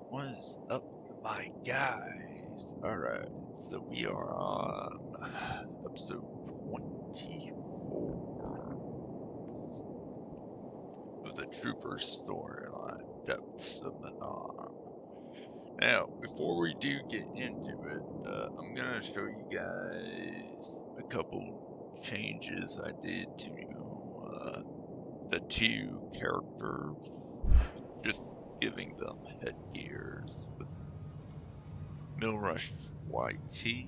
What is up, my guys? Alright, so we are on episode 24 of the Trooper storyline, Depths of Manaan. Now, before we do get into it, I'm gonna show you guys a couple changes I did to the two characters, just giving them headgears with Millrush YT,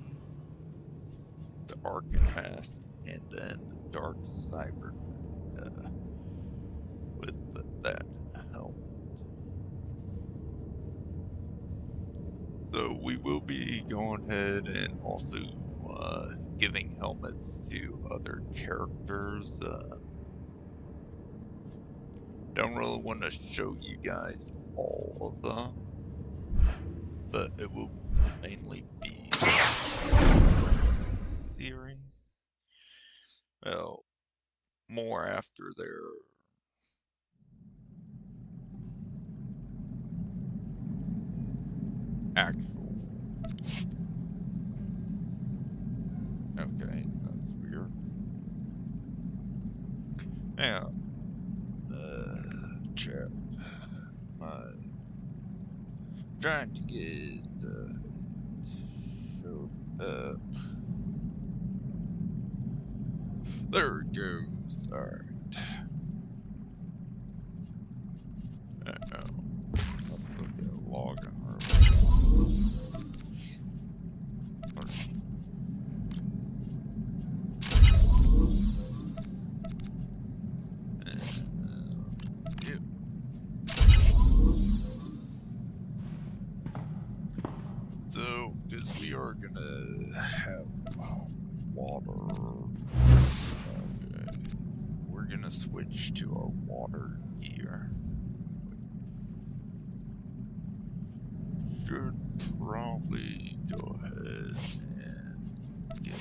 the Arcan mask, and then the Dark Cyber with that helmet. So we will be going ahead and also giving helmets to other characters. Don't really want to show you guys all of them, but it will mainly be series. Well, more after their actual. Okay, that's weird. Now, chat. Trying to get showed up. There it goes. Alright. Uh-oh. Let's look at log on her. Yep. So, because we are gonna have water. Okay. We're gonna switch to our water gear. Should probably go ahead and get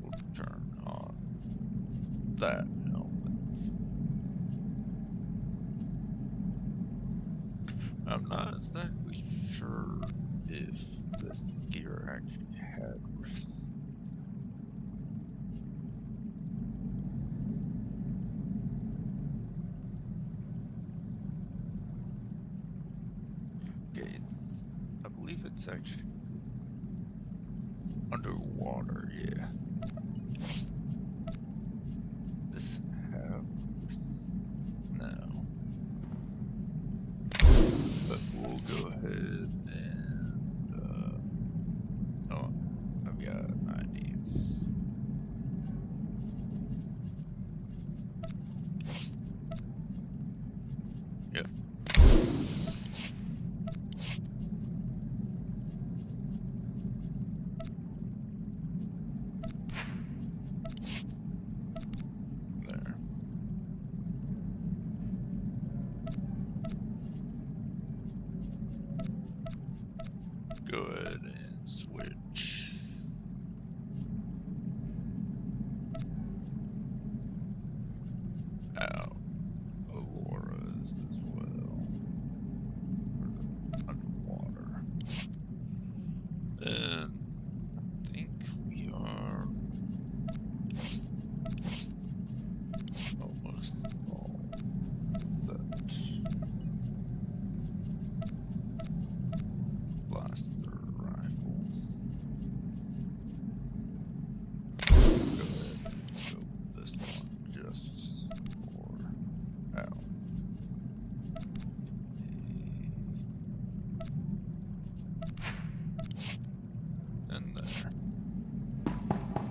we'll turn on that helmet. I'm not exactly sure if this gear actually had okay, I believe it's actually underwater, yeah. This have no. But we'll go ahead and oh, I've got an idea. Yep. There. Go ahead and switch. Out Alora's as well. Underwater. And I think we are almost all set. Blaster rifles. Go ahead and go with this one just for out. And there.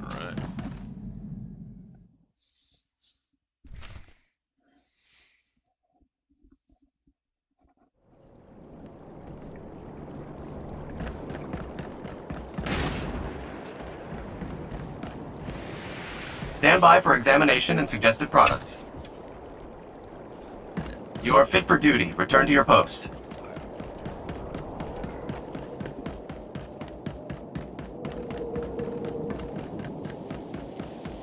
Alright. Stand by for examination and suggested products. You are fit for duty. Return to your post.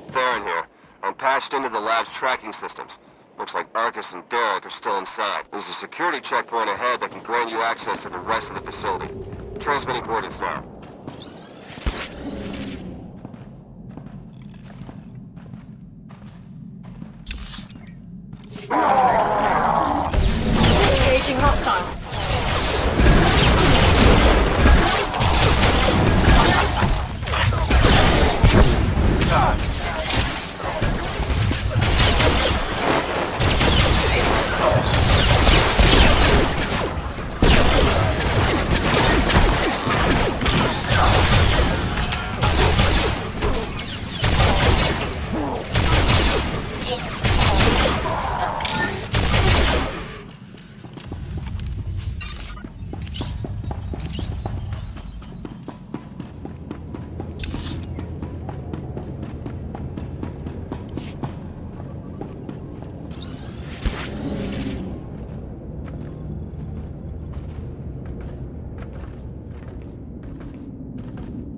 Theron here. I'm patched into the lab's tracking systems. Looks like Arcus and Derek are still inside. There's a security checkpoint ahead that can grant you access to the rest of the facility. Transmitting coordinates now. Engaging hostile.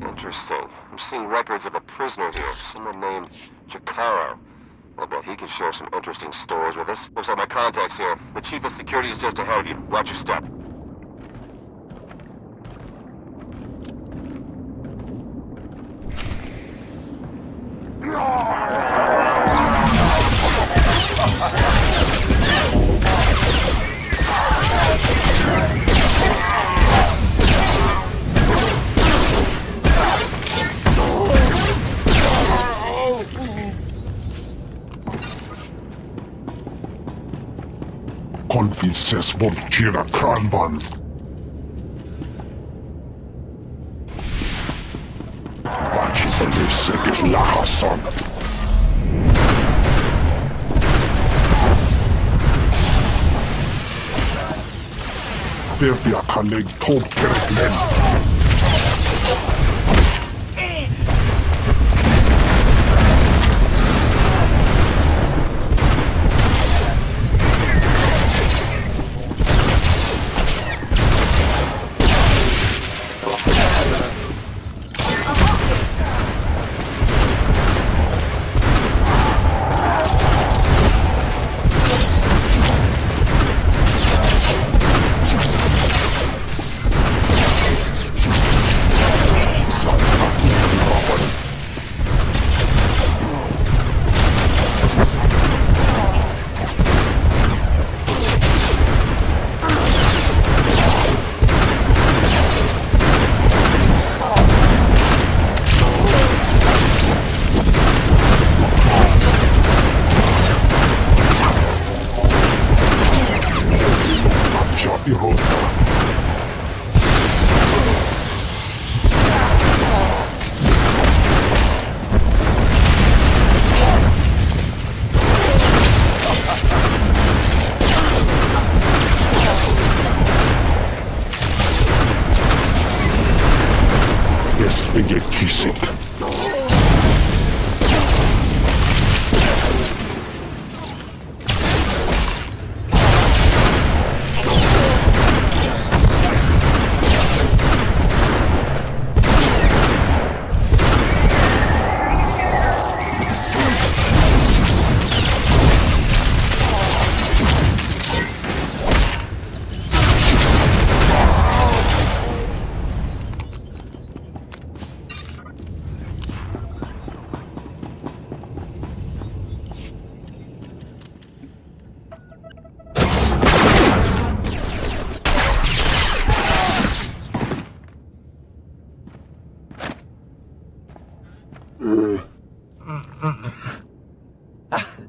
Interesting. I'm seeing records of a prisoner here, someone named Jacaro. I bet he can share some interesting stories with us. Looks like my contact's here. The chief of security is just ahead of you. Watch your step. Konfises volkira kanvan. Vakiteli sekis lahasan. Vervia kaleg tolkereklen.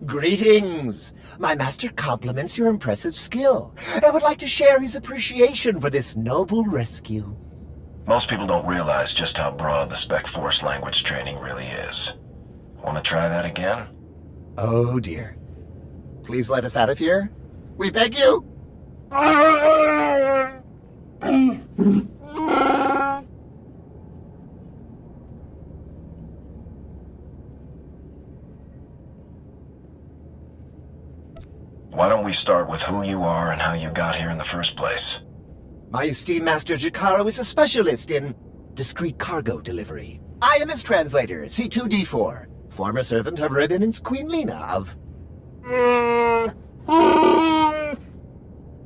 Greetings! My master compliments your impressive skill and would like to share his appreciation for this noble rescue. Most people don't realize just how broad the Spec Force language training really is. Want to try that again? Oh dear. Please let us out of here. We beg you! Why don't we start with who you are and how you got here in the first place? My esteemed Master Jacaro is a specialist in discreet cargo delivery. I am his translator, C2D4, former servant of Ribbon's Queen Lena of...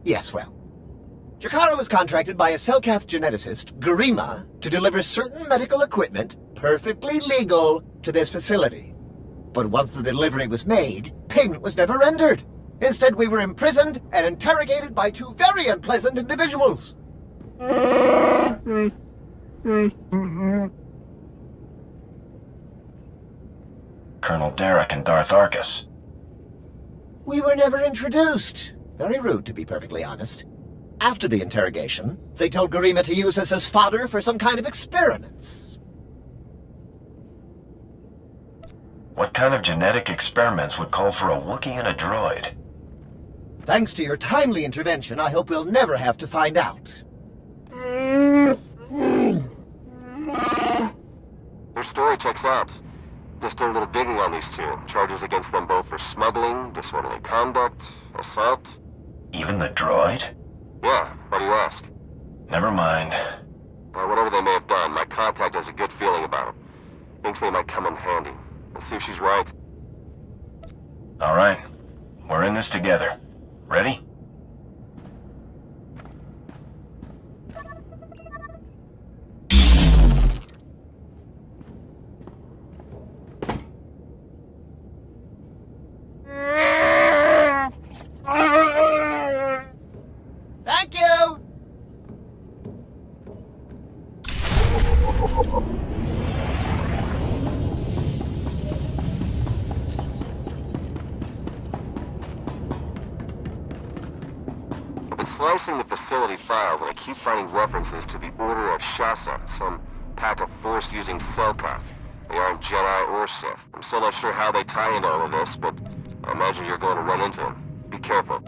Yes, well. Jakara was contracted by a Selkath geneticist, Garima, to deliver certain medical equipment, perfectly legal, to this facility. But once the delivery was made, payment was never rendered. Instead, we were imprisoned and interrogated by two very unpleasant individuals. Colonel Derek and Darth Arcus. We were never introduced. Very rude, to be perfectly honest. After the interrogation, they told Garima to use us as fodder for some kind of experiments. What kind of genetic experiments would call for a Wookiee and a droid? Thanks to your timely intervention, I hope we'll never have to find out. Your story checks out. Just did a little digging on these two. Charges against them both for smuggling, disorderly conduct, assault. Even the droid? Yeah, why do you ask? Never mind. Well, whatever they may have done, my contact has a good feeling about them. Thinks they might come in handy. Let's see if she's right. All right. We're in this together. Ready? Thank you! I've been slicing the facility files, and I keep finding references to the Order of Shasa, some pack of Force-using Selkath. They aren't Jedi or Sith. I'm still not sure how they tie into all of this, but I imagine you're going to run into them. Be careful.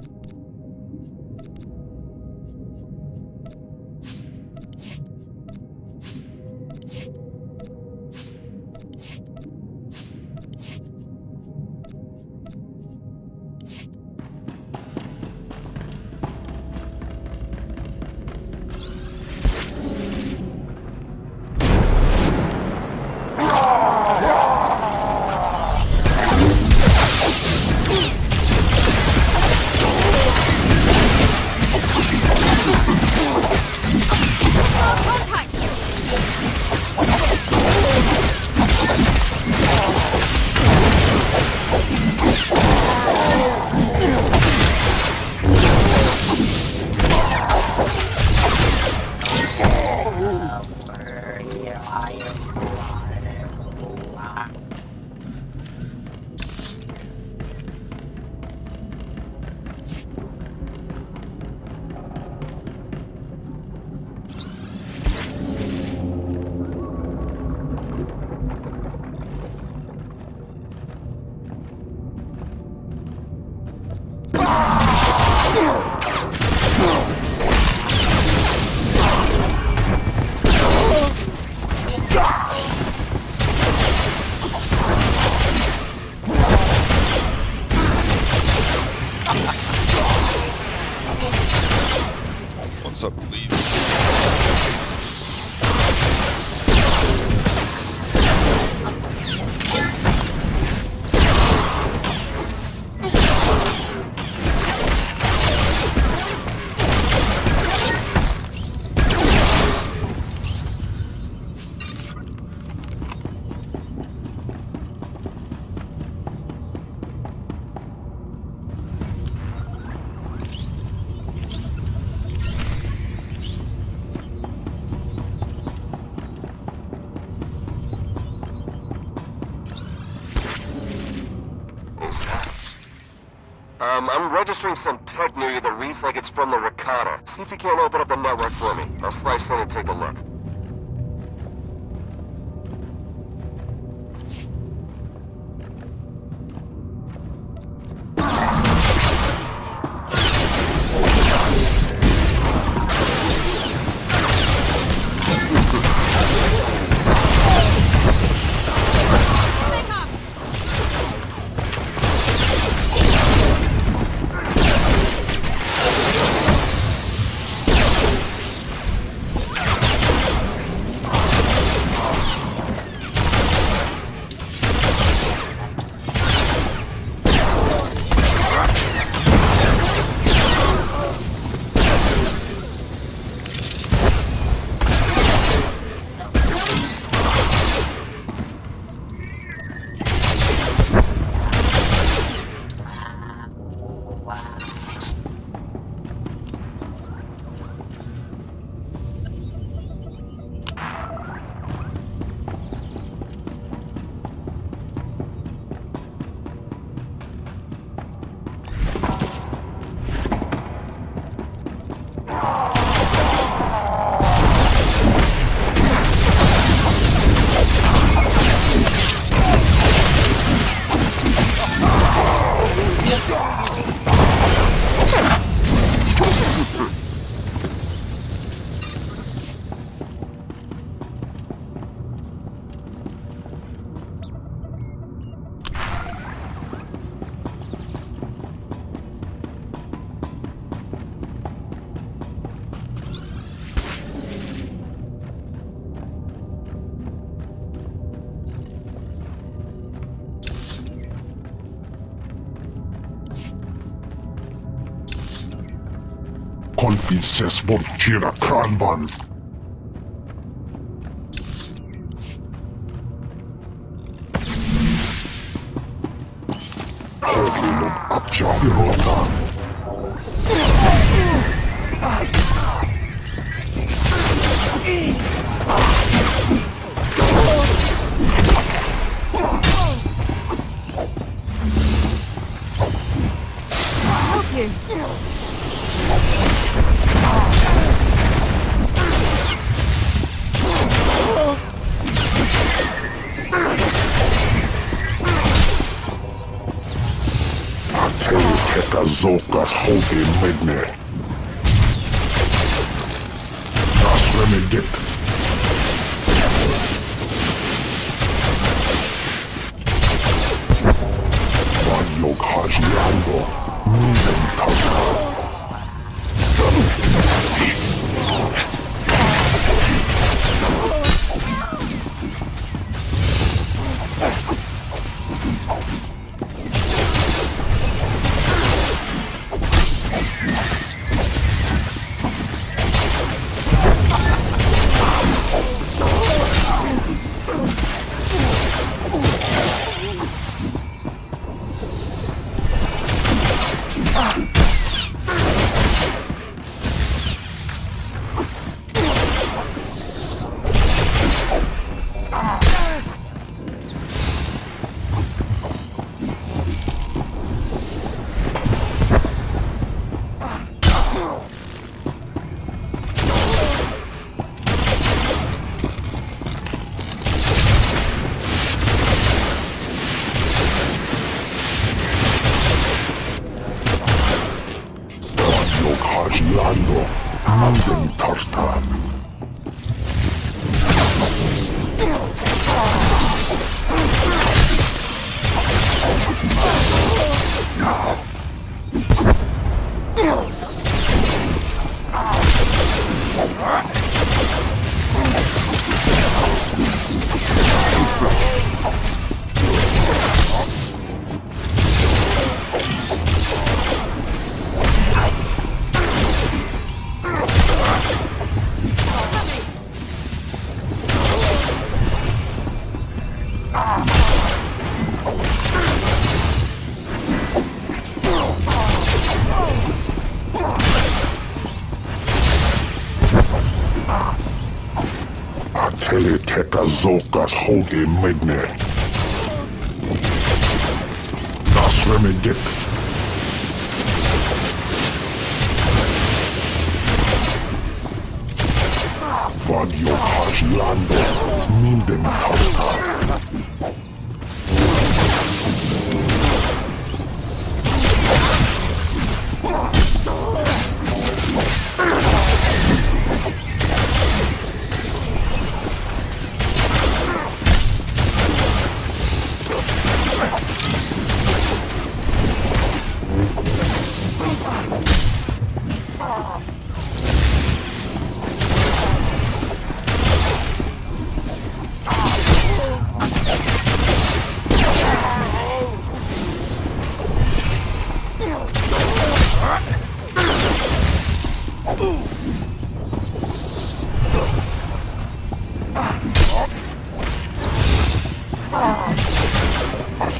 What's up, please? I'm registering some tech near you that reads like it's from the Rakata. See if you can't open up the network for me. I'll slice in and take a look. Konfices vortjera kranvan. Hoglilum abja irota. Teka zokas hoge medne. Das remedit. Van jog hajiando. Minden tauka. Lando, minden tartan. Atele teka zokas hoge medne. Das remedit. Vadio hajlando, minden tartan.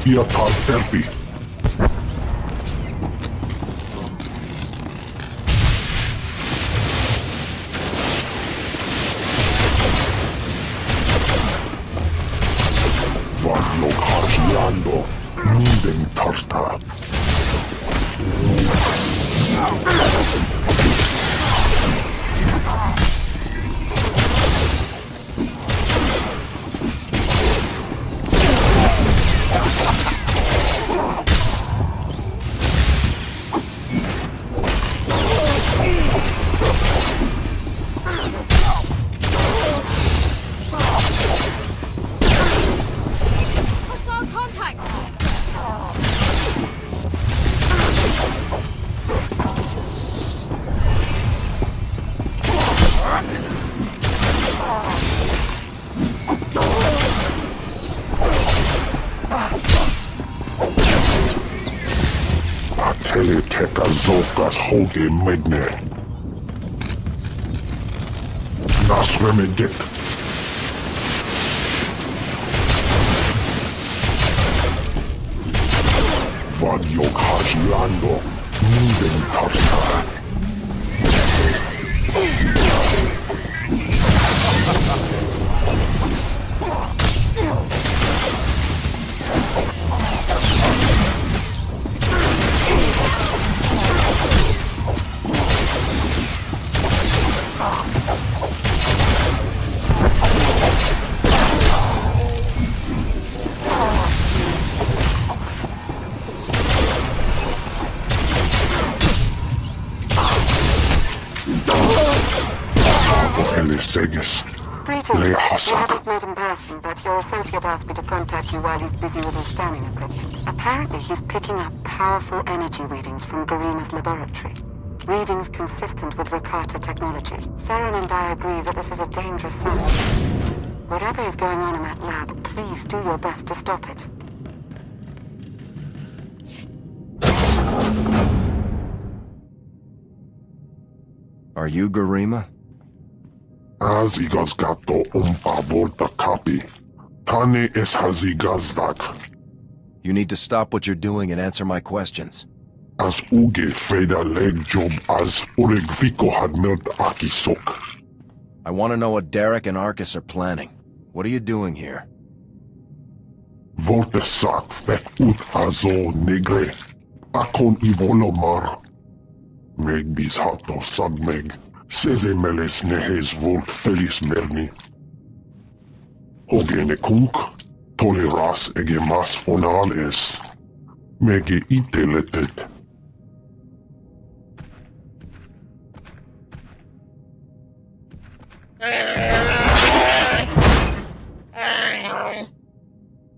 Fiatal Perfi. teka zokas hoge medne. Nas remedek. Vad jag har lando, minden tarta. Seges. Greetings. We haven't met in person, but your associate asked me to contact you while he's busy with his scanning equipment. Apparently, he's picking up powerful energy readings from Garima's laboratory. Readings consistent with Rakata technology. Theron and I agree that this is a dangerous sign. Whatever is going on in that lab, please do your best to stop it. Are you Garima? Az igazgató volta kapi. Tane es hazigazdak. You need to stop what you're doing and answer my questions. Az uge feda leg job as uregviko had milt akisok. I want to know what Derek and Arcus are planning. What are you doing here? Volte sak fek ut azo negre. Akon ivolomar. Meg bis hato sagmeg. Seze meles nehes volt felis merni. Ogene kunk, toleras ege mas fonales. Mege iteletet.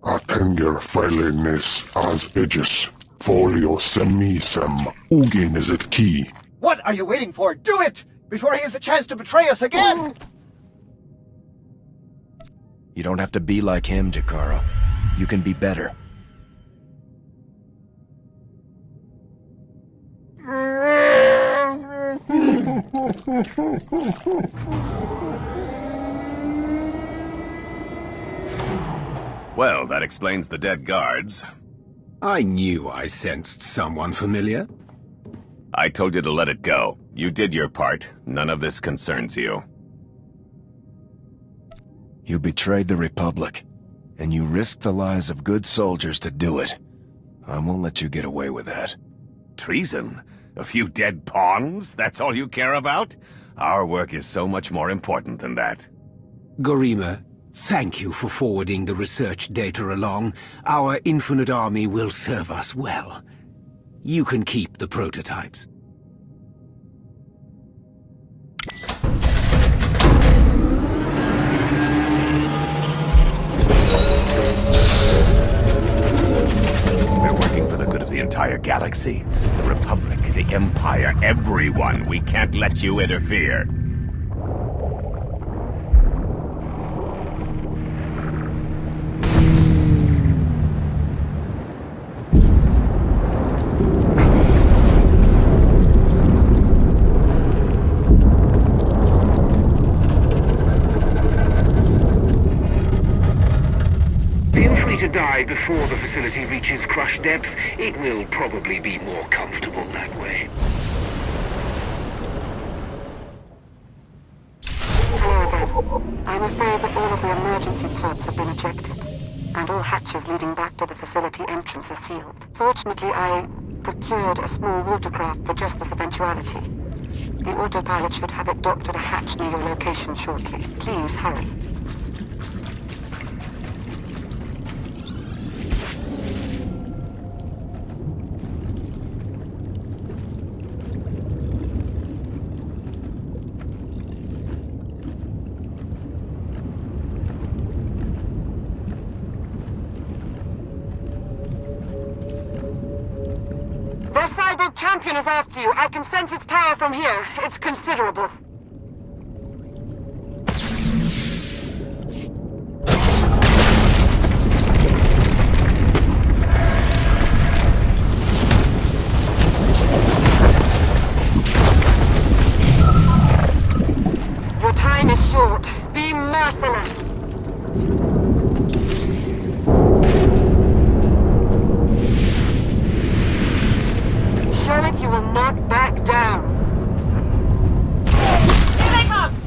Atenger filenes as edges. Folio semisem. Ugenes et key. What are you waiting for? Do it! Before he has a chance to betray us again! You don't have to be like him, Jakaro. You can be better. Well, that explains the dead guards. I knew I sensed someone familiar. I told you to let it go. You did your part. None of this concerns you. You betrayed the Republic, and you risked the lives of good soldiers to do it. I won't let you get away with that. Treason? A few dead pawns? That's all you care about? Our work is so much more important than that. Garima, thank you for forwarding the research data along. Our infinite army will serve us well. You can keep the prototypes. We're working for the good of the entire galaxy. The Republic, the Empire, everyone. We can't let you interfere. To die before the facility reaches crush depth, it will probably be more comfortable that way. Hello again. I'm afraid that all of the emergency pods have been ejected, and all hatches leading back to the facility entrance are sealed. Fortunately, I procured a small watercraft for just this eventuality. The autopilot should have it docked at a hatch near your location shortly. Please hurry. Their cyborg champion is after you. I can sense its power from here. It's considerable. Show it you will not back down. Here they come!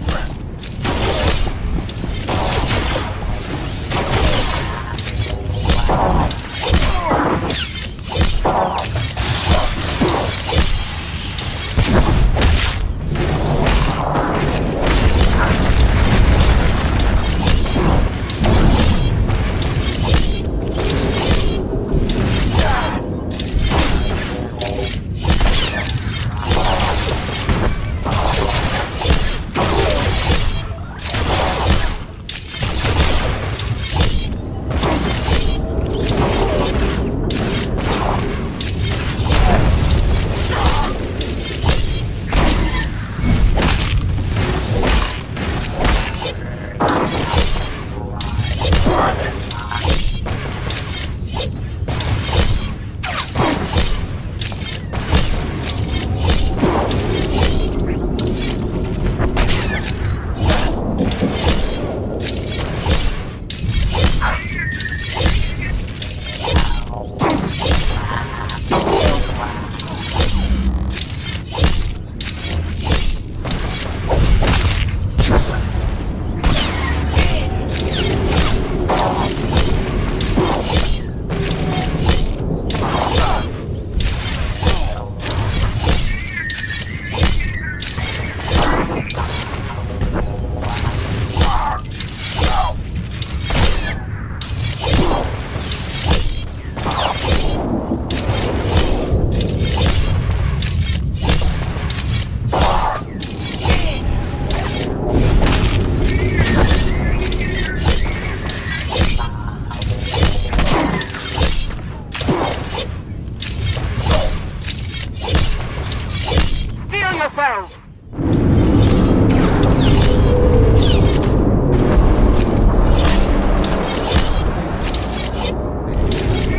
yourselves!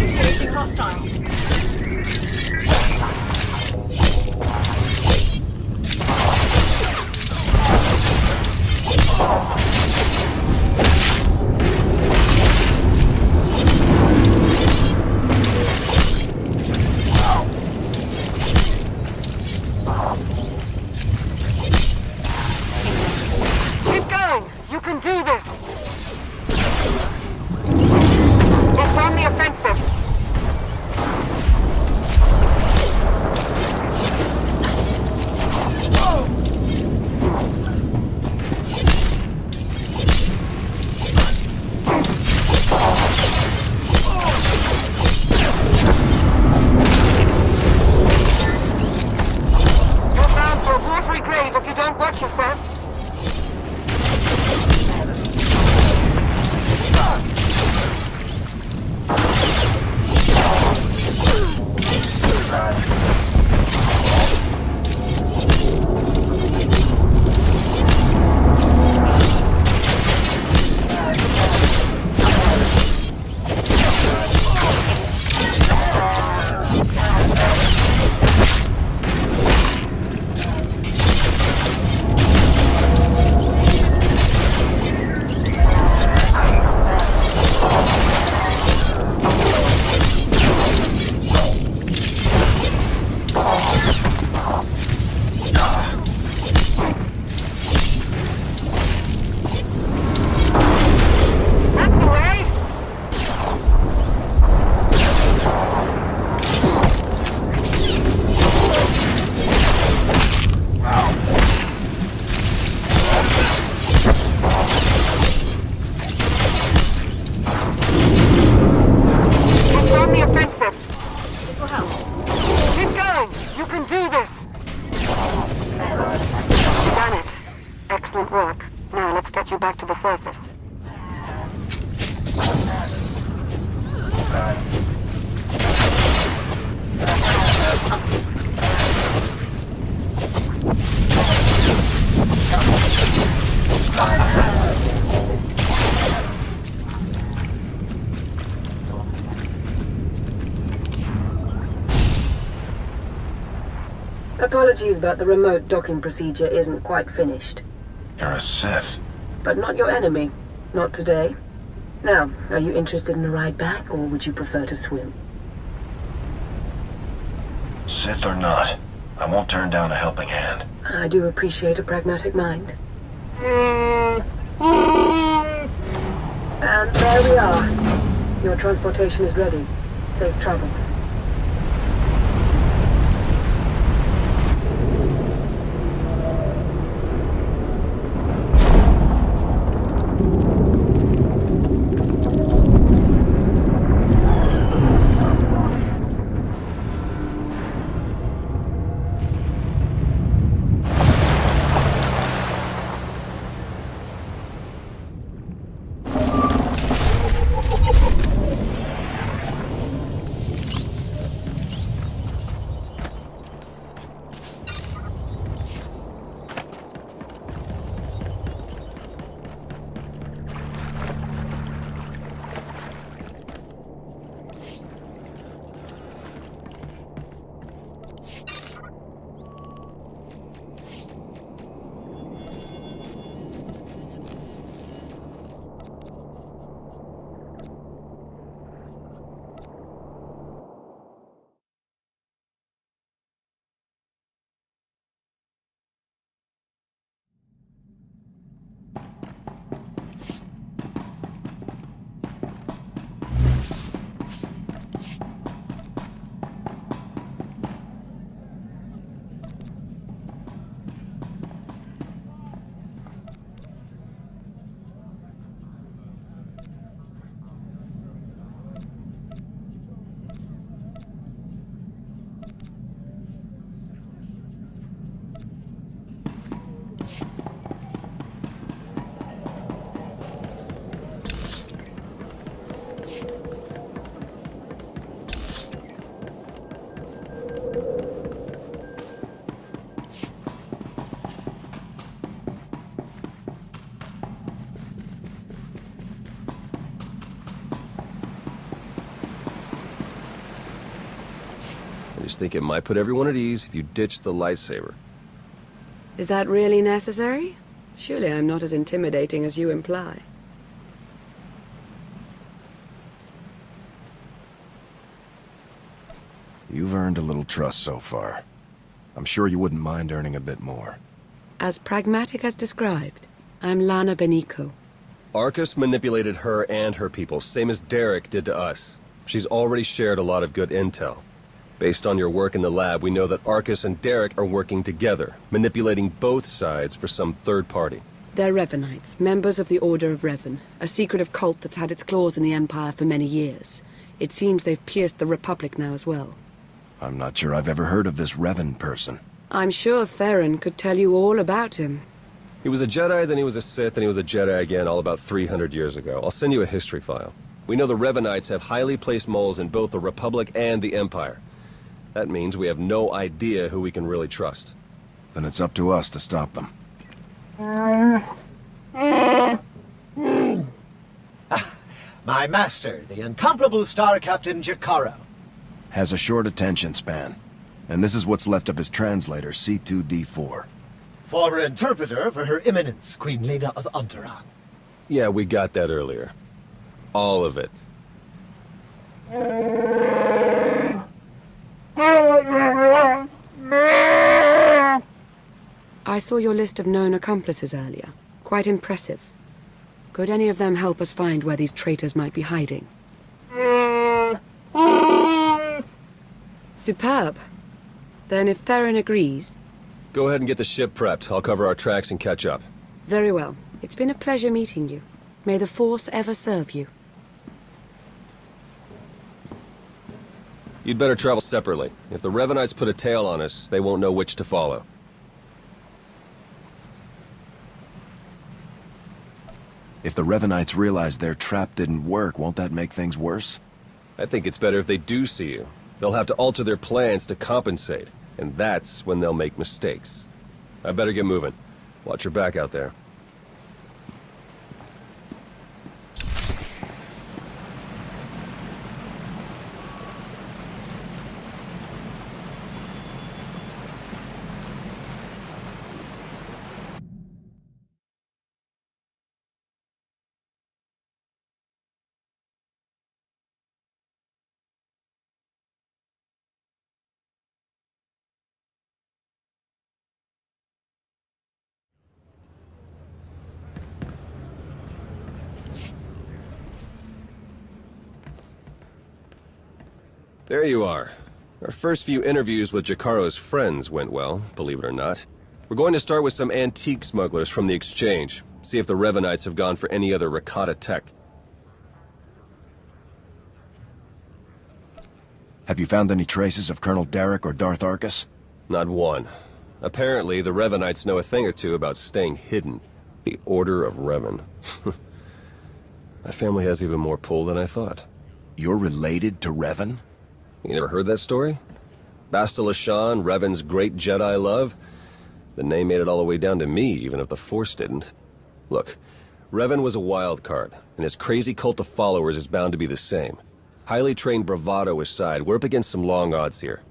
Engaging hostile. Excellent work. Now let's get you back to the surface. Apologies, but the remote docking procedure isn't quite finished. You're a Sith. But not your enemy. Not today. Now, are you interested in a ride back, or would you prefer to swim? Sith or not, I won't turn down a helping hand. I do appreciate a pragmatic mind. And there we are. Your transportation is ready. Safe travels. I just think it might put everyone at ease if you ditch the lightsaber. Is that really necessary? Surely I'm not as intimidating as you imply. You've earned a little trust so far. I'm sure you wouldn't mind earning a bit more. As pragmatic as described, I'm Lana Beniko. Arcus manipulated her and her people, same as Derek did to us. She's already shared a lot of good intel. Based on your work in the lab, we know that Arcus and Derek are working together, manipulating both sides for some third party. They're Revenites, members of the Order of Revan, a secretive cult that's had its claws in the Empire for many years. It seems they've pierced the Republic now as well. I'm not sure I've ever heard of this Revan person. I'm sure Theron could tell you all about him. He was a Jedi, then he was a Sith, then he was a Jedi again, all about 300 years ago. I'll send you a history file. We know the Revenites have highly placed moles in both the Republic and the Empire. That means we have no idea who we can really trust. Then it's up to us to stop them. My master, the incomparable Star Captain Jakaro. Has a short attention span. And this is what's left of his translator, C2D4. Former interpreter for Her Eminence, Queen Lena of Onderon. Yeah, we got that earlier. All of it. I saw your list of known accomplices earlier. Quite impressive. Could any of them help us find where these traitors might be hiding? Superb. Then if Theron agrees... Go ahead and get the ship prepped. I'll cover our tracks and catch up. Very well. It's been a pleasure meeting you. May the Force ever serve you. You'd better travel separately. If the Revenites put a tail on us, they won't know which to follow. If the Revenites realize their trap didn't work, won't that make things worse? I think it's better if they do see you. They'll have to alter their plans to compensate, and that's when they'll make mistakes. I better get moving. Watch your back out there. There you are. Our first few interviews with Jacaro's friends went well, believe it or not. We're going to start with some antique smugglers from the exchange, see if the Revenites have gone for any other Rakata tech. Have you found any traces of Colonel Derek or Darth Arcus? Not one. Apparently, the Revenites know a thing or two about staying hidden. The Order of Revan. My family has even more pull than I thought. You're related to Revan? You never heard that story? Bastila Shan, Revan's great Jedi love? The name made it all the way down to me, even if the Force didn't. Look, Revan was a wild card, and his crazy cult of followers is bound to be the same. Highly trained bravado aside, we're up against some long odds here.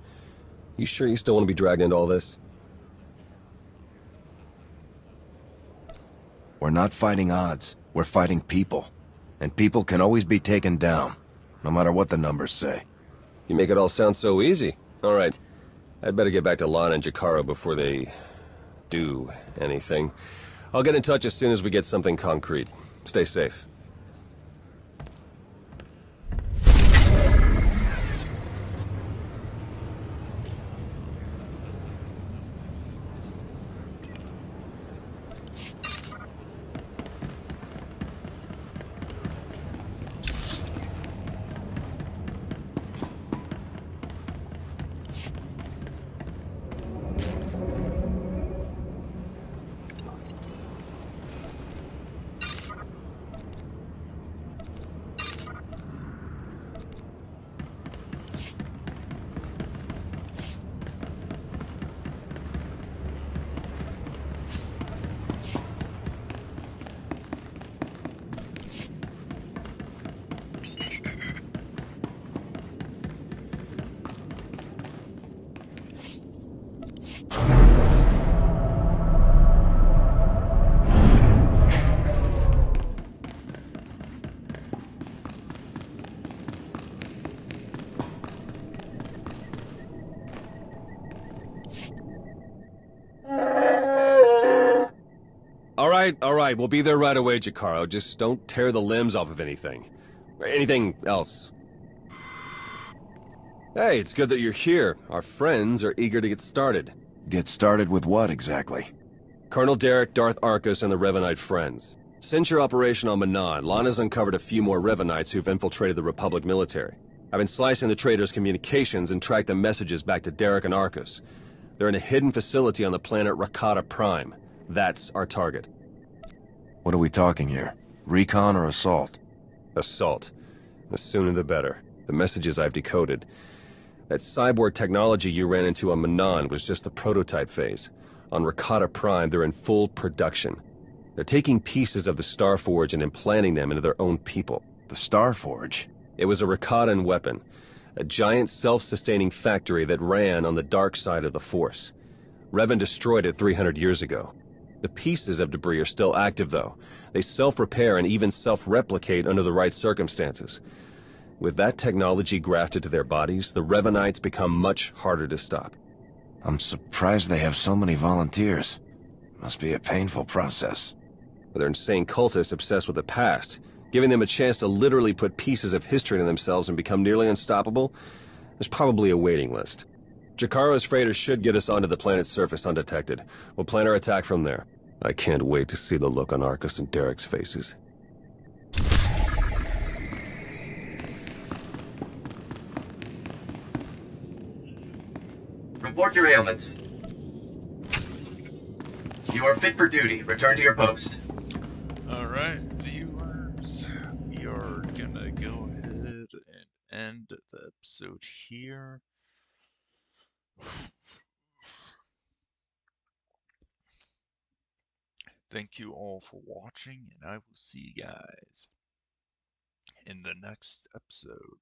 You sure you still want to be dragged into all this? We're not fighting odds. We're fighting people. And people can always be taken down, no matter what the numbers say. You make it all sound so easy. All right, I'd better get back to Lana and Jacaro before they do anything. I'll get in touch as soon as we get something concrete. Stay safe. All right, we'll be there right away, Jacaro. Just don't tear the limbs off of anything. Or anything else. Hey, it's good that you're here. Our friends are eager to get started. Get started with what, exactly? Colonel Derek, Darth Arcus, and the Revanite friends. Since your operation on Manaan, Lana's uncovered a few more Revanites who've infiltrated the Republic military. I've been slicing the traitors' communications and tracked the messages back to Derek and Arcus. They're in a hidden facility on the planet Rakata Prime. That's our target. What are we talking here? Recon or assault? Assault. The sooner the better. The messages I've decoded. That cyborg technology you ran into on Manaan was just the prototype phase. On Rakata Prime, they're in full production. They're taking pieces of the Starforge and implanting them into their own people. The Starforge? It was a Rakatan weapon. A giant self-sustaining factory that ran on the dark side of the Force. Revan destroyed it 300 years ago. The pieces of debris are still active, though. They self-repair and even self-replicate under the right circumstances. With that technology grafted to their bodies, the Revanites become much harder to stop. I'm surprised they have so many volunteers. Must be a painful process. But they're insane cultists obsessed with the past. Giving them a chance to literally put pieces of history into themselves and become nearly unstoppable? There's probably a waiting list. Jacaro's freighters should get us onto the planet's surface undetected. We'll plan our attack from there. I can't wait to see the look on Arcus and Derek's faces. Report your ailments. You are fit for duty. Return to your post. Alright, viewers. We are gonna go ahead and end the episode here. Thank you all for watching, and I will see you guys in the next episode.